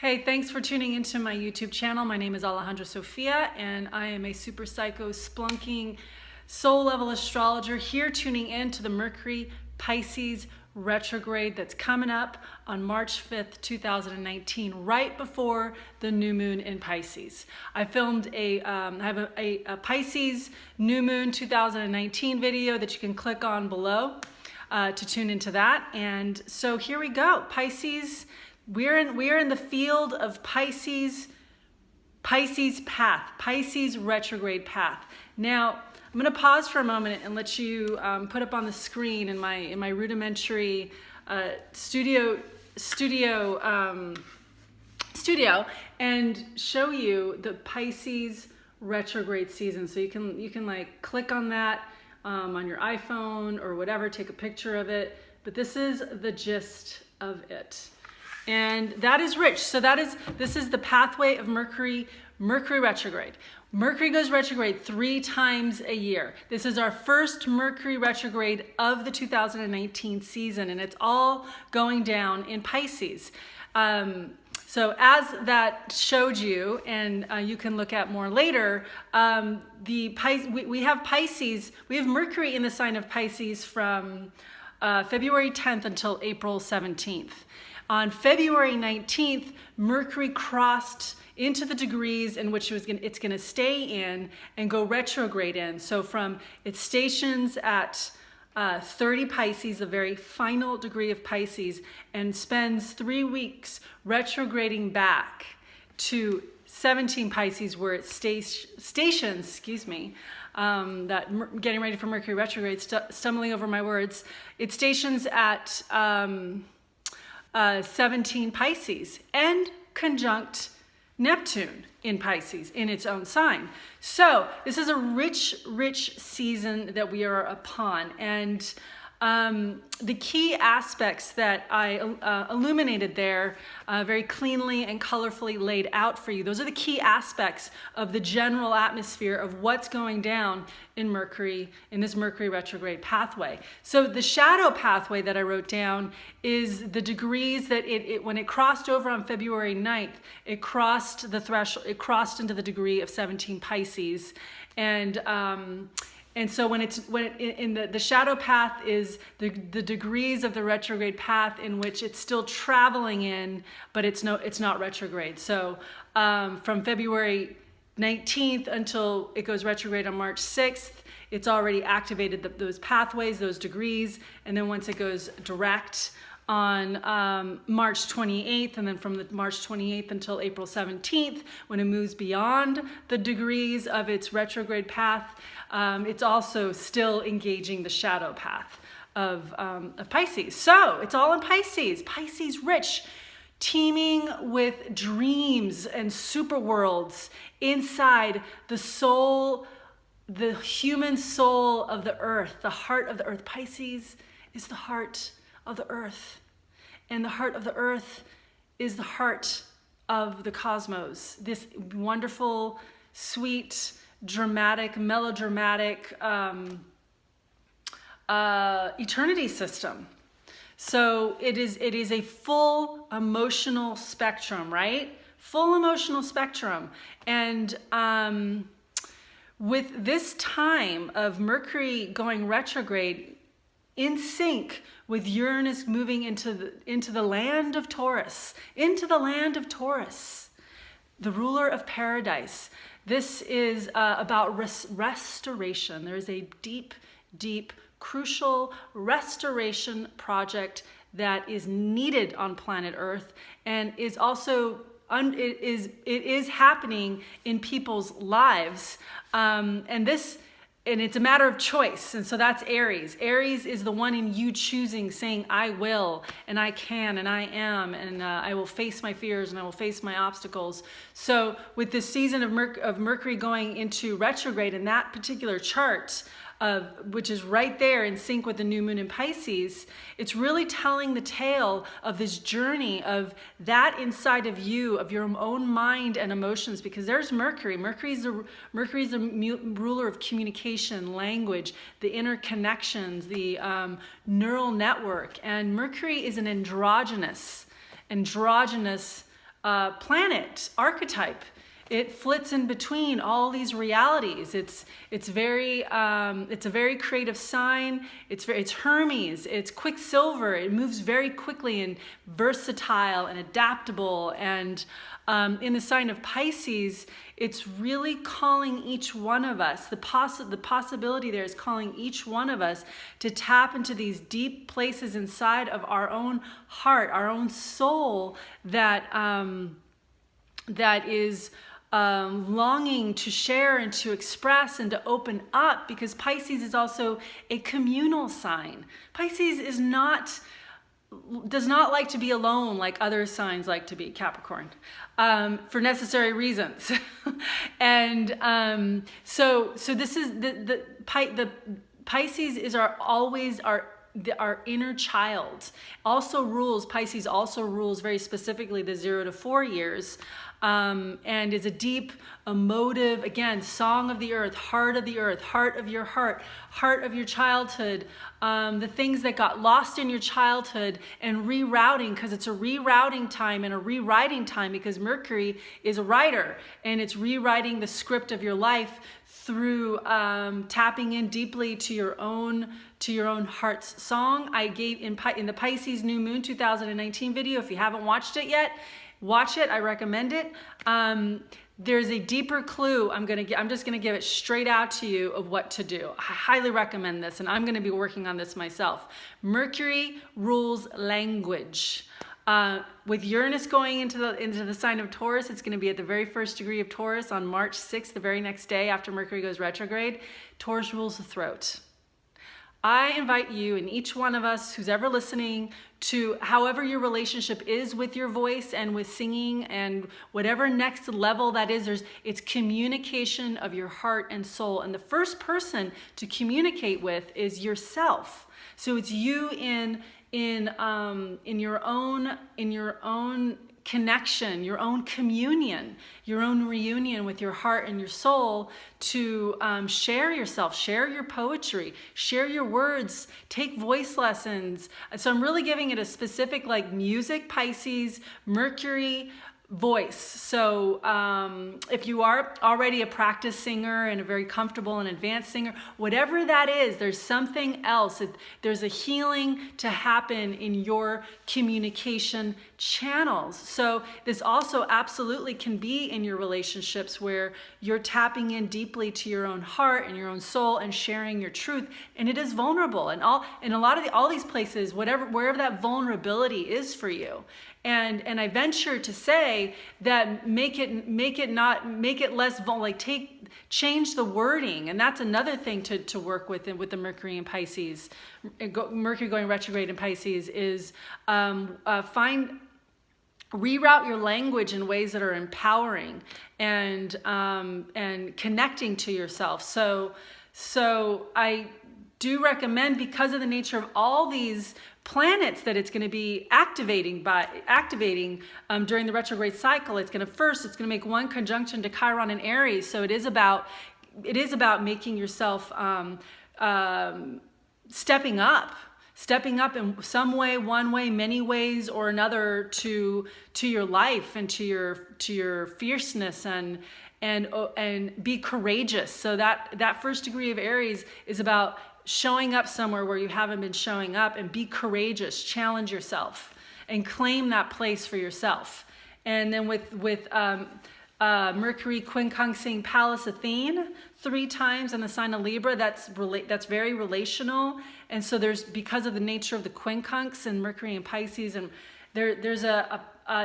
Hey, thanks for tuning into my YouTube channel. My name is Alejandra Sofia, and I am a super psycho splunking soul level astrologer here tuning in to the Mercury Pisces retrograde that's coming up on March 5th, 2019, right before the new moon in Pisces. I filmed I have a Pisces new moon 2019 video that you can click on below to tune into that. And so here we go, Pisces. We're in the field of Pisces path, Pisces retrograde path. Now, I'm going to pause for a moment and let you put up on the screen in my rudimentary studio and show you the Pisces retrograde season. So you can like click on that on your iPhone or whatever, take a picture of it. But this is the gist of it. And that is rich. So this is the pathway of Mercury retrograde. Mercury goes retrograde 3 times a year. This is our first Mercury retrograde of the 2019 season, and it's all going down in Pisces. So as that showed you, and you can look at more later, we have Pisces, we have Mercury in the sign of Pisces from February 10th until April 17th. On February 19th, Mercury crossed into the degrees in which it's going to stay in and go retrograde in. So from its stations at 30 Pisces, the very final degree of Pisces, and spends 3 weeks retrograding back to 17 Pisces, where it stations, getting ready for Mercury retrograde, stumbling over my words. It stations at 17 Pisces and conjunct Neptune in Pisces in its own sign. So this is a rich season that we are upon. And the key aspects that I illuminated there, very cleanly and colorfully laid out for you, those are the key aspects of the general atmosphere of what's going down in this Mercury retrograde pathway. So the shadow pathway that I wrote down is the degrees that when it crossed over on February 9th, it crossed the threshold, it crossed into the degree of 17 Pisces. And so the shadow path is the degrees of the retrograde path in which it's still traveling in, but it's not retrograde. So from February 19th until it goes retrograde on March 6th, it's already activated those pathways, those degrees, and then once it goes direct on March 28th, and then from the March 28th until April 17th, when it moves beyond the degrees of its retrograde path, it's also still engaging the shadow path of Pisces. So it's all in Pisces. Pisces rich, teeming with dreams and super worlds inside the soul, the human soul of the earth, the heart of the earth. Pisces is the heart of the earth. And the heart of the earth is the heart of the cosmos. This wonderful, sweet, dramatic, melodramatic eternity system. So it is a full emotional spectrum, right? Full emotional spectrum. And with this time of Mercury going retrograde, in sync with Uranus moving into the land of Taurus, the ruler of paradise. This is about restoration. There is a deep, crucial restoration project that is needed on planet Earth, and is also it is happening in people's lives, and it's a matter of choice. And so that's Aries. Aries is the one in you choosing, saying, I will, and I can, and I am, and I will face my fears, and I will face my obstacles. So with this season of Mercury going into retrograde in that particular chart, which is right there in sync with the new moon in Pisces, it's really telling the tale of this journey of that inside of you, of your own mind and emotions, because there's Mercury. Mercury's the ruler of communication, language, the interconnections, the neural network. And Mercury is an androgynous planet archetype. It flits in between all these realities. It's a very creative sign. It's Hermes. It's Quicksilver. It moves very quickly and versatile and adaptable. And in the sign of Pisces, it's really calling each one of us. The possibility there is calling each one of us to tap into these deep places inside of our own heart, our own soul that is longing to share and to express and to open up, because Pisces is also a communal sign. Pisces does not like to be alone like other signs like to be, Capricorn, for necessary reasons. And so this is the Pisces is our inner child. Pisces also rules very specifically the 0 to 4 years. And is a deep, emotive, again, song of the earth, heart of your heart, heart of your childhood, the things that got lost in your childhood, and rerouting, because it's a rerouting time and a rewriting time, because Mercury is a writer, and it's rewriting the script of your life through tapping in deeply to your own heart's song. I gave in the PISCES New Moon 2019 video. If you haven't watched it yet, watch it. I recommend it. There's a deeper clue. I'm just gonna give it straight out to you of what to do. I highly recommend this, and I'm gonna be working on this myself. Mercury rules language. With Uranus going into the sign of Taurus, it's going to be at the very first degree of Taurus on March 6th, the very next day after Mercury goes retrograde. Taurus rules the throat. I invite you and each one of us who's ever listening to, however your relationship is with your voice and with singing and whatever next level that is, it's communication of your heart and soul. And the first person to communicate with is yourself. So it's you in your own connection, your own communion, your own reunion with your heart and your soul to share yourself, share your poetry, share your words, take voice lessons. So I'm really giving it a specific like music, Pisces, Mercury, voice. So if you are already a practice singer and a very comfortable and advanced singer, whatever that is, there's something else. There's a healing to happen in your communication channels. So this also absolutely can be in your relationships where you're tapping in deeply to your own heart and your own soul and sharing your truth. And it is vulnerable. And a lot of all these places, wherever that vulnerability is for you. And I venture to say that make it less change the wording, and that's another thing to work with the Mercury in Pisces. Mercury going retrograde in Pisces is reroute your language in ways that are empowering and connecting to yourself. So I do recommend, because of the nature of all these planets that it's going to be activating during the retrograde cycle. It's going to make one conjunction to Chiron and Aries. So it is about making yourself stepping up in some way, one way, many ways or another to your life and to your fierceness and be courageous. So that first degree of Aries is about showing up somewhere where you haven't been showing up, and be courageous, challenge yourself and claim that place for yourself. And then with Mercury quincunxing Pallas Athene 3 times in the sign of Libra, that's very relational. And so because of the nature of the quincunx and Mercury in Pisces, and there's a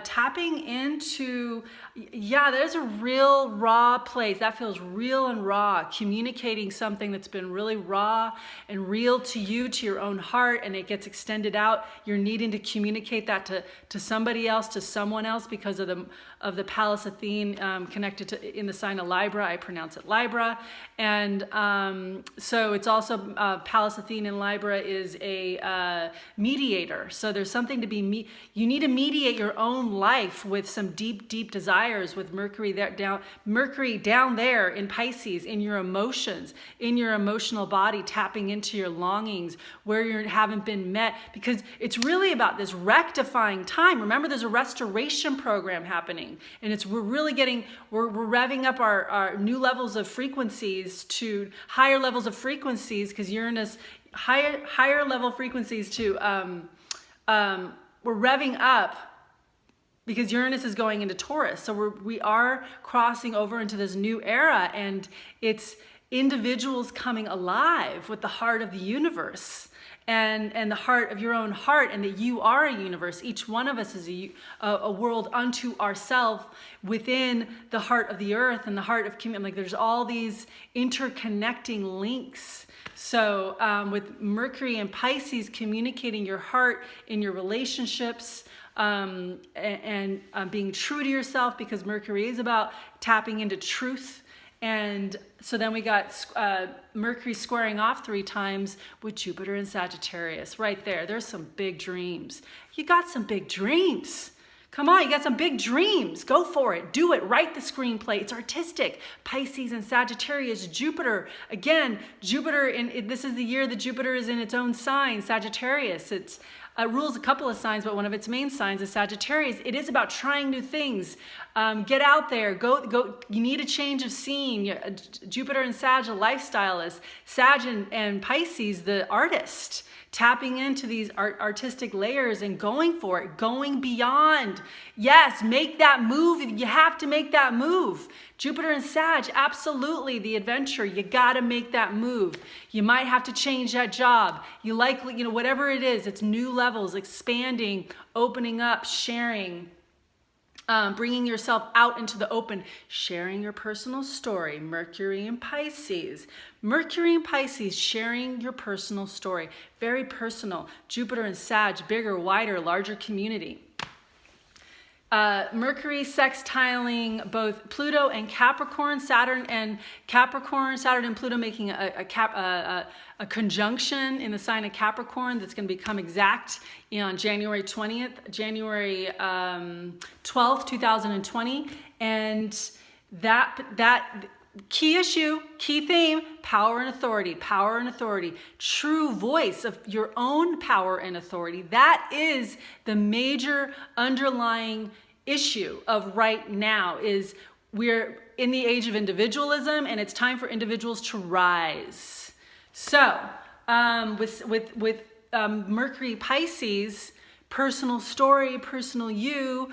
tapping into, there's a real raw place that feels real and raw, communicating something that's been really raw and real to you, to your own heart, and it gets extended out. You're needing to communicate that to somebody else, to someone else, because of the Pallas Athene connected to in the sign of Libra. I pronounce it Libra. And so it's also Pallas Athene in Libra is a mediator. So there's something to be you need to mediate your own life with some deep, deep desires with Mercury down there in Pisces, in your emotions, in your emotional body, tapping into your longings where you haven't been met, because it's really about this rectifying time. Remember, there's a restoration program happening, and we're revving up our new levels of frequencies to higher levels of frequencies, because Uranus, higher level frequencies to we're revving up because Uranus is going into Taurus. So we are crossing over into this new era, and it's individuals coming alive with the heart of the universe and the heart of your own heart, and that you are a universe. Each one of us is a world unto ourselves within the heart of the earth and the heart of community. Like, there's all these interconnecting links. So with Mercury and Pisces communicating your heart in your relationships, and being true to yourself, because Mercury is about tapping into truth. And so then we got Mercury squaring off 3 times with Jupiter and Sagittarius right there. There's some big dreams. You got some big dreams. Come on, you got some big dreams. Go for it. Do it. Write the screenplay. It's artistic. Pisces and Sagittarius, Jupiter. Again, Jupiter, this is the year that Jupiter is in its own sign, Sagittarius. It rules a couple of signs, but one of its main signs is Sagittarius. It is about trying new things. Get out there. Go. You need a change of scene. Jupiter and Sag, a lifestylist. Sag and Pisces, the artist. Tapping into these artistic layers and going for it, going beyond. Yes, make that move. You have to make that move. Jupiter and Sag, absolutely the adventure. You got to make that move. You might have to change that job. You likely, whatever it is, it's new levels, expanding, opening up, sharing. Bringing yourself out into the open, sharing your personal story. Mercury and Pisces. Mercury and Pisces, sharing your personal story. Very personal. Jupiter and Sag, bigger, wider, larger community. Mercury sextiling both Pluto and Capricorn, Saturn and Pluto making a conjunction in the sign of Capricorn that's going to become exact on January 12th, 2020. And that key issue, key theme, power and authority, true voice of your own power and authority. That is the major underlying issue of right now. Is we're in the age of individualism, and it's time for individuals to rise. So with Mercury Pisces, personal story, personal you,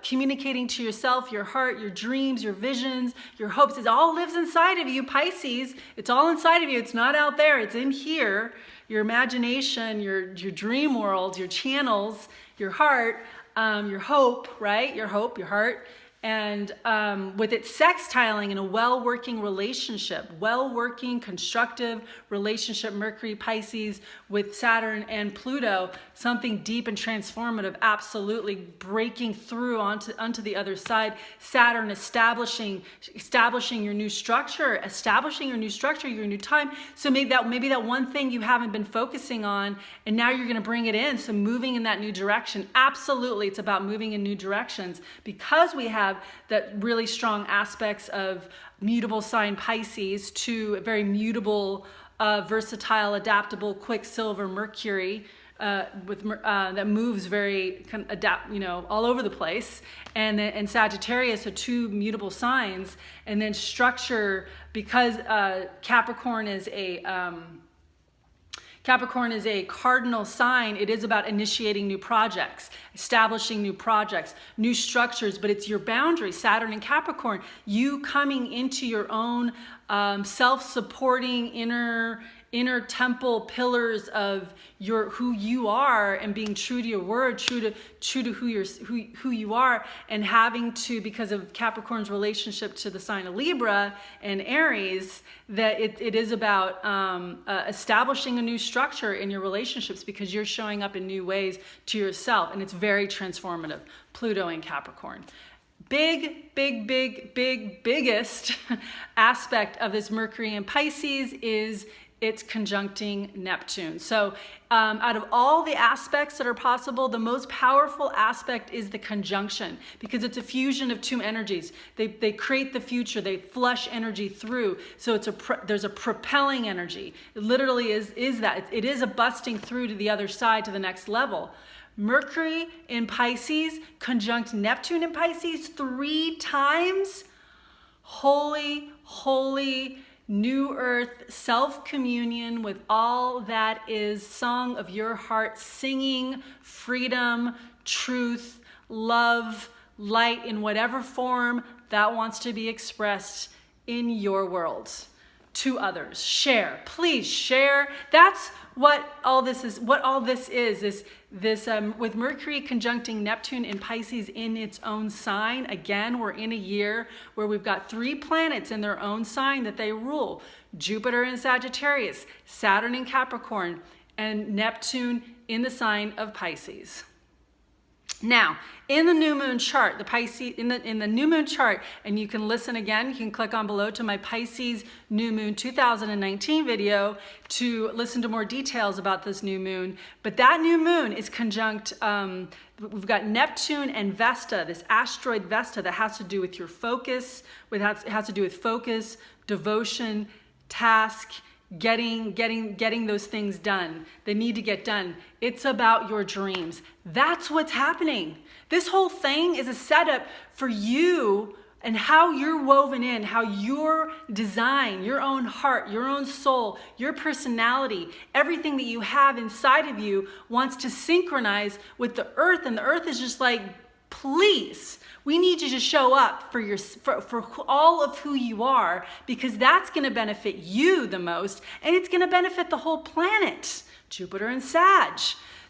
communicating to yourself, your heart, your dreams, your visions, your hopes. It all lives inside of you, Pisces. It's all inside of you. It's not out there. It's in here. Your imagination, your dream world, your channels, your heart, your hope, right? Your hope, your heart. And with it sextiling in a well-working relationship, well-working, constructive relationship, Mercury, Pisces, with Saturn and Pluto, something deep and transformative, absolutely breaking through onto the other side. Saturn establishing your new structure, your new time. So maybe that one thing you haven't been focusing on, and now you're going to bring it in. So moving in that new direction. Absolutely, it's about moving in new directions, because we have that really strong aspects of mutable sign Pisces to a very mutable, versatile, adaptable, quicksilver Mercury that moves very all over the place, and Sagittarius, so 2 mutable signs, and then structure, because Capricorn is a cardinal sign. It is about initiating new projects, establishing new projects, new structures, but it's your boundaries, Saturn and Capricorn, you coming into your own self-supporting inner temple pillars of who you are, and being true to your word, true to who you are, and having to, because of Capricorn's relationship to the sign of Libra and Aries, that it is about establishing a new structure in your relationships, because you're showing up in new ways to yourself, and it's very transformative. Pluto and Capricorn. Biggest aspect of this Mercury in Pisces is it's conjuncting Neptune. So out of all the aspects that are possible, the most powerful aspect is the conjunction, because it's a fusion of two energies. They create the future, they flush energy through. So there's a propelling energy. It literally is that. It is a busting through to the other side, to the next level. Mercury in Pisces conjunct Neptune in Pisces 3 times. Holy, holy, new earth, self-communion with all that is, song of your heart, singing freedom, truth, love, light in whatever form that wants to be expressed in your world to others. Share, please share. That's what all this is. What all this is with Mercury conjuncting Neptune in Pisces in its own sign. Again, we're in a year where we've got 3 planets in their own sign that they rule: Jupiter in Sagittarius, Saturn in Capricorn, and Neptune in the sign of Pisces. Now, in the new moon chart, the Pisces in the new moon chart, and you can listen again, you can click on below to my Pisces new moon 2019 video to listen to more details about this new moon. But that new moon is conjunct, we've got Neptune and Vesta, this asteroid Vesta, that has to do with your focus, it has to do with focus, devotion, task, getting those things done. They need to get done. It's about your dreams. That's what's happening. This whole thing is a setup for you and how you're woven in, how your design, your own heart, your own soul, your personality, everything that you have inside of you wants to synchronize with the earth. And the earth is just like, please, we need you to show up for all of who you are, because that's going to benefit you the most, and it's going to benefit the whole planet. Jupiter and Sag.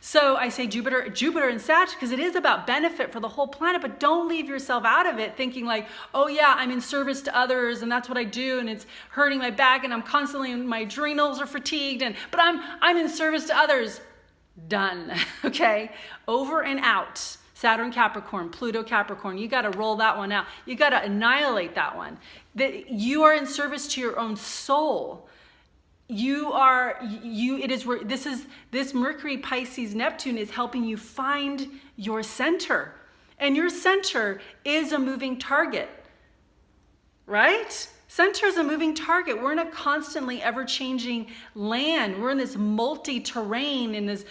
So I say Jupiter and Sag because it is about benefit for the whole planet, but don't leave yourself out of it thinking like, oh yeah, I'm in service to others and that's what I do and it's hurting my back and I'm constantly, my adrenals are fatigued, but I'm in service to others. Done. Okay? Over and out. Saturn Capricorn, Pluto Capricorn, you got to roll that one out. You got to annihilate that one. That you are in service to your own soul. This Mercury Pisces Neptune is helping you find your center. And your center is a moving target. Right? Center is a moving target. We're in a constantly ever-changing land. We're in this multi-terrain, in this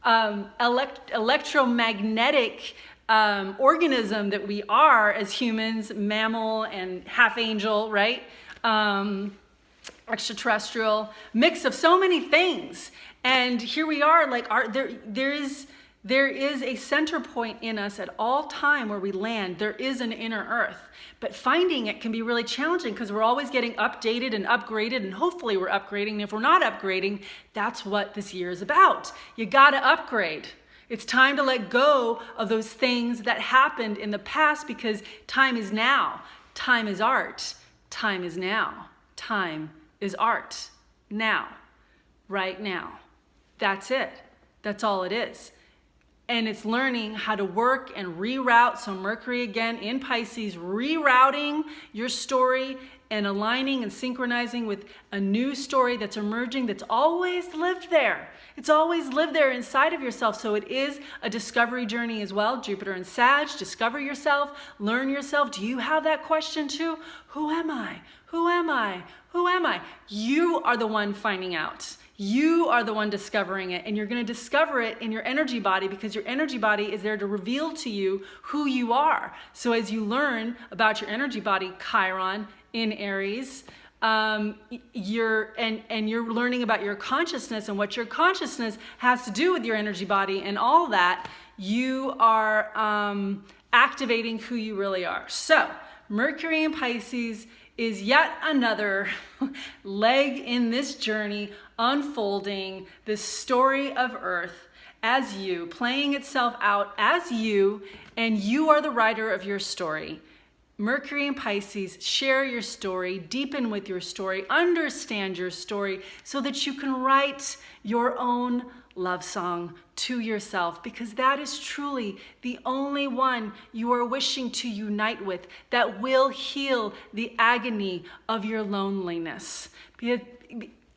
electromagnetic organism that we are as humans, mammal and half angel, right? Extraterrestrial, mix of so many things. And here we are, like there is a center point in us at all time where we land. There is an inner earth, but finding it can be really challenging because we're always getting updated and upgraded, and hopefully we're upgrading. And if we're not upgrading, that's what this year is about. You got to upgrade. It's time to let go of those things that happened in the past, because time is now. Time is art. Time is now. Time is art. Now. Right now. That's it. That's all it is. And it's learning how to work and reroute. So Mercury again in Pisces, rerouting your story and aligning and synchronizing with a new story that's emerging, that's always lived there. It's always lived there inside of yourself. So it is a discovery journey as well. Jupiter and Sag, discover yourself, learn yourself. Do you have that question too? Who am I? Who am I? Who am I? You are the one finding out. You are the one discovering it, and you're going to discover it in your energy body, because your energy body is there to reveal to you who you are. So as you learn about your energy body, Chiron in Aries, you're learning about your consciousness and what your consciousness has to do with your energy body and all that. You are activating who you really are. So Mercury in Pisces is yet another leg in this journey, unfolding this story of Earth as you, playing itself out as you, and you are the writer of your story. Mercury and Pisces, share your story, deepen with your story, understand your story so that you can write your own love song to yourself, because that is truly the only one you are wishing to unite with that will heal the agony of your loneliness.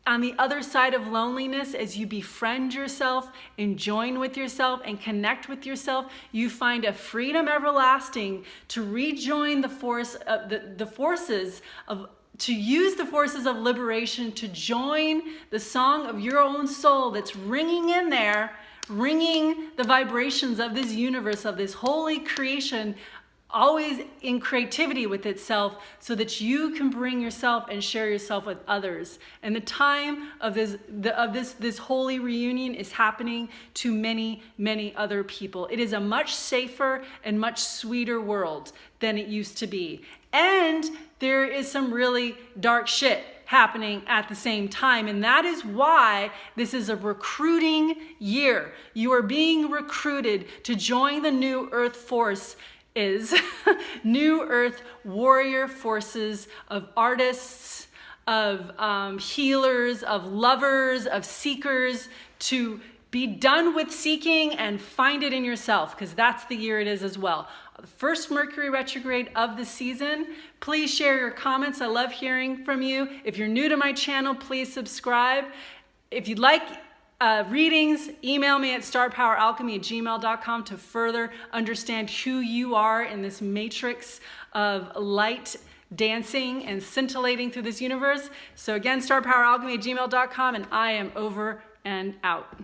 on the other side of loneliness, as you befriend yourself and join with yourself and connect with yourself, you find a freedom everlasting to rejoin the forces of to use the forces of liberation, to join the song of your own soul that's ringing in there, ringing the vibrations of this universe, of this holy creation, always in creativity with itself, so that you can bring yourself and share yourself with others. And the time of this holy reunion is happening to many, many other people. It is a much safer and much sweeter world than it used to be. And there is some really dark shit happening at the same time. And that is why this is a recruiting year. You are being recruited to join the New Earth Force, is New Earth warrior forces of artists, of healers, of lovers, of seekers, to be done with seeking and find it in yourself, because that's the year it is as well. The first Mercury retrograde of the season. Please share your comments. I love hearing from you. If you're new to my channel, please subscribe. If you'd like readings, email me at starpoweralchemy@gmail.com to further understand who you are in this matrix of light dancing and scintillating through this universe. So again, starpoweralchemy@gmail.com, and I am over and out.